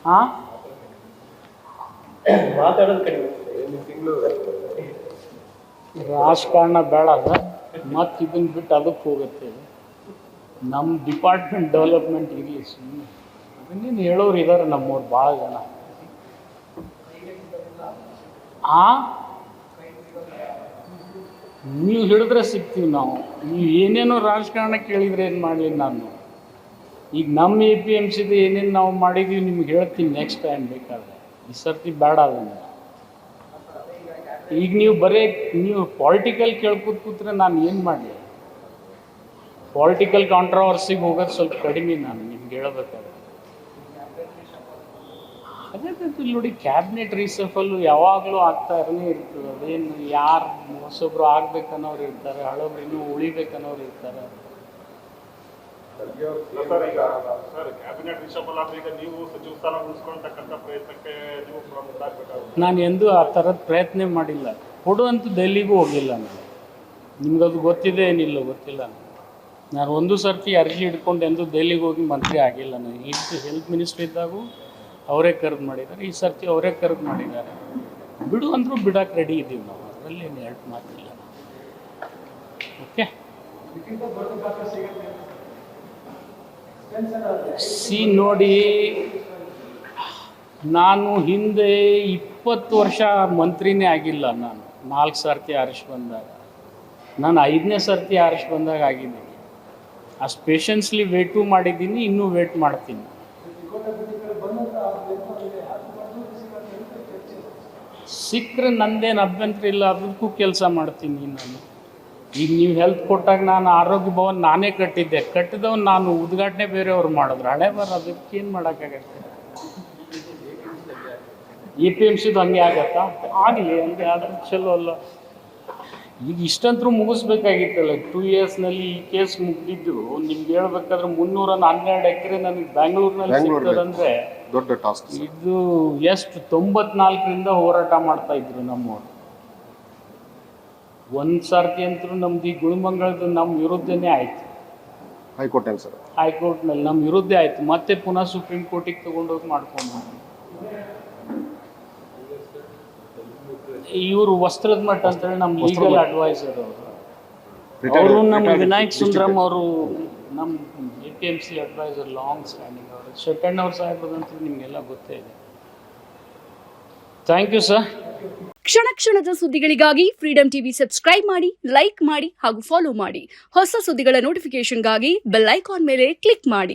ಹಾಂ ಮಾತಾಡೋದು ಕಡಿಮೆ. ರಾಜಕಾರಣ ಬೇಡ ಮತ್ತು ಇದನ್ನು ಬಿಟ್ಟು ಅದಕ್ಕೆ ಹೋಗುತ್ತೆ. ನಮ್ಮ ಡಿಪಾರ್ಟ್ಮೆಂಟ್ ಡೆವಲಪ್ಮೆಂಟ್ ಇರಲಿ ಸುಮ್ಮನೆ. ಅದನ್ನೇನು ಹೇಳೋರು ಇದ್ದಾರೆ ನಮ್ಮವ್ರು ಭಾಳ ಜನ. ನೀವು ಹಿಡಿದ್ರೆ ಸಿಗ್ತೀವಿ ನಾವು. ನೀವು ಏನೇನೋ ರಾಜಕಾರಣ ಕೇಳಿದರೆ ಏನು ಮಾಡಲಿ ನಾನು. ಈಗ ನಮ್ಮ APMCದು ಏನೇನು ನಾವು ಮಾಡಿದ್ದೀವಿ ನಿಮ್ಗೆ ಹೇಳ್ತೀನಿ ನೆಕ್ಸ್ಟ್ ಟೈಮ್ ಬೇಕಾದ್ರೆ. ಈ ಸರ್ತಿ ಬೇಡ ಅದನ್ನು. ಈಗ ನೀವು ಪಾಲಿಟಿಕಲ್ ಕೂತ್ರೆ ನಾನು ಏನು ಮಾಡಲಿ? ಪಾಲಿಟಿಕಲ್ ಕಾಂಟ್ರವರ್ಸಿಗೆ ಹೋಗೋದು ಸ್ವಲ್ಪ ಕಡಿಮೆ ನಾನು ನಿಮ್ಗೆ ಹೇಳ್ಬೇಕಾದ್ರೆ. ಅದೇ ನೋಡಿ, ಕ್ಯಾಬಿನೆಟ್ ರೀಸಫಲ್ಲು ಯಾವಾಗಲೂ ಆಗ್ತಾ ಇರ್ತದೆ. ಅದೇನು ಯಾರು ಹೊಸೊಬ್ರು ಆಗ್ಬೇಕನ್ನೋರು ಇರ್ತಾರೆ, ಹಳಬ್ರು ಇನ್ನೂ ಉಳಿಬೇಕನ್ನೋರು ಇರ್ತಾರೆ. ನಾನು ಎಂದೂ ಆ ಥರದ ಪ್ರಯತ್ನ ಮಾಡಿಲ್ಲ. ಕೊಡುವಂಥದ್ದು ಡೆಲ್ಲಿಗೂ ಹೋಗಿಲ್ಲ ನಾನು. ನಿಮ್ಗದು ಗೊತ್ತಿದೆ ಏನಿಲ್ಲ ಗೊತ್ತಿಲ್ಲ. ನಾನು ಒಂದು ಸರ್ತಿ ಅರ್ಜಿ ಹಿಡ್ಕೊಂಡು ಎಂದೂ ದೆಹಲಿಗೆ ಹೋಗಿ ಮಂತ್ರಿ ಆಗಿಲ್ಲ. ನಾನು ಹೆಲ್ತ್ ಮಿನಿಸ್ಟ್ರಿ ಇದ್ದಾಗೂ ಅವರೇ ಕರೆದು ಮಾಡಿದ್ದಾರೆ. ಈ ಸರ್ತಿ ಅವರೇ ಕರೆದು ಮಾಡಿದ್ದಾರೆ. ಬಿಡು ಅಂದರೂ ಬಿಡೋಕೆ ರೆಡಿ ಇದ್ದೀವಿ ನಾವು. ಅದರಲ್ಲಿ ಏನು ಹೆಲ್ಪ್ ಮಾತಿಲ್ಲ. ಓಕೆ, ನೋಡಿ, ನಾನು ಹಿಂದೆ 20 ವರ್ಷ ಮಂತ್ರಿನೇ ಆಗಿಲ್ಲ. ನಾನು 4 ಸರ್ತಿ ಆರಿಸಿ ಬಂದಾಗ, ನಾನು 5ನೇ ಸರ್ತಿ ಆರಿಸಿ ಬಂದಾಗ ಆಗಿದ್ದೀನಿ. ಅಷ್ಟು ಪೇಷನ್ಸ್ಲಿ ವೇಟು ಮಾಡಿದ್ದೀನಿ, ಇನ್ನೂ ವೇಟ್ ಮಾಡ್ತೀನಿ. ಸಿಕ್ಕರೆ ನಂದೇನು ಅಭ್ಯಂತರ ಇಲ್ಲ, ಅದಕ್ಕೂ ಕೆಲಸ ಮಾಡ್ತೀನಿ ನಾನು. ಈಗ ನೀವು ಹೆಲ್ತ್ ಕೊಟ್ಟಾಗ ನಾನು ಆರೋಗ್ಯ ಭವನ ನಾನೇ ಕಟ್ಟಿದವನು ನಾನು. ಉದ್ಘಾಟನೆ ಬೇರೆಯವ್ರು ಮಾಡಿದ್ರು. ಹಣೆ ಬರ, ಅದಕ್ಕೇನು ಮಾಡೋಕ್ಕಾಗತ್ತೆ? APMCದು ಹಂಗೆ ಆಗತ್ತಾ? ಆಗಲಿ, ಹಂಗೆ ಆದ್ರೆ ಚಲೋ ಅಲ್ಲ. ಈಗ ಇಷ್ಟಂತರೂ ಮುಗಿಸ್ಬೇಕಾಗಿತ್ತಲ್ಲ. 2 ಇಯರ್ಸ್ನಲ್ಲಿ ಈ ಕೇಸ್ ಮುಗಿದಿದ್ದು. ನಿಮ್ಗೆ ಹೇಳ್ಬೇಕಾದ್ರೆ 312 ಎಕರೆ ನನಗೆ ಬ್ಯಾಂಗ್ಳೂರಿನಲ್ಲಿ ಸಿಗ್ತದಂದರೆ ದೊಡ್ಡ ಟಾಸ್ಕ್. ಇದು ಎಷ್ಟು 94ರಿಂದ ಹೋರಾಟ ಮಾಡ್ತಾಯಿದ್ರು ನಮ್ಮವರು. ಒಂದು ಸರ್ತಿ ಅಂತೂ ನಮ್ದು ಈ ಗುಳಮಂಗಲದ ನಮ್ಮ ವಿರುದ್ಧನೇ ಆಯಿತು. ಹೈಕೋರ್ಟ್ ಸರ್, ಹೈಕೋರ್ಟ್ನಲ್ಲಿ ನಮ್ಮ ವಿರುದ್ಧ ಆಯಿತು. ಮತ್ತೆ ಪುನಃ ಸುಪ್ರೀಂ ಕೋರ್ಟಿಗೆ ತೊಗೊಂಡೋಗಿ ಮಾಡ್ಕೊಂಡು ಇವರು ವಸ್ತ್ರದ ಮಠ ಅಂತೇಳಿ ನಮ್ಮ ಲೀಗಲ್ ಅಡ್ವೈಸರ್ ಅವರು ನಮ್ಮ ವಿನಾಯಕ್ ಸುಂದರಂ ಅವರು ನಮ್ಮ APMC ಅಡ್ವೈಸರ್ ಲಾಂಗ್ ಸ್ಟ್ಯಾಂಡಿಂಗ್. ಅವರು ಶೆಟ್ಟಣ್ಣವ್ರ ಸಾಹೇಬ್ರದಂತೂ ನಿಮಗೆಲ್ಲ ಗೊತ್ತೇ ಇದೆ. Thank you sir. ಕ್ಷಣ ಕ್ಷಣದ ಸುದ್ದಿಗಳಿಗಾಗಿ ಫ್ರೀಡಂ ಟಿವಿ ಸಬ್ಸ್ಕ್ರೈಬ್ ಮಾಡಿ, ಲೈಕ್ ಮಾಡಿ ಹಾಗೂ ಫಾಲೋ ಮಾಡಿ. ಹೊಸ ಸುದ್ದಿಗಳ ನೋಟಿಫಿಕೇಶನ್ಗಾಗಿ ಬೆಲ್ ಐಕಾನ್ ಮೇಲೆ ಕ್ಲಿಕ್ ಮಾಡಿ.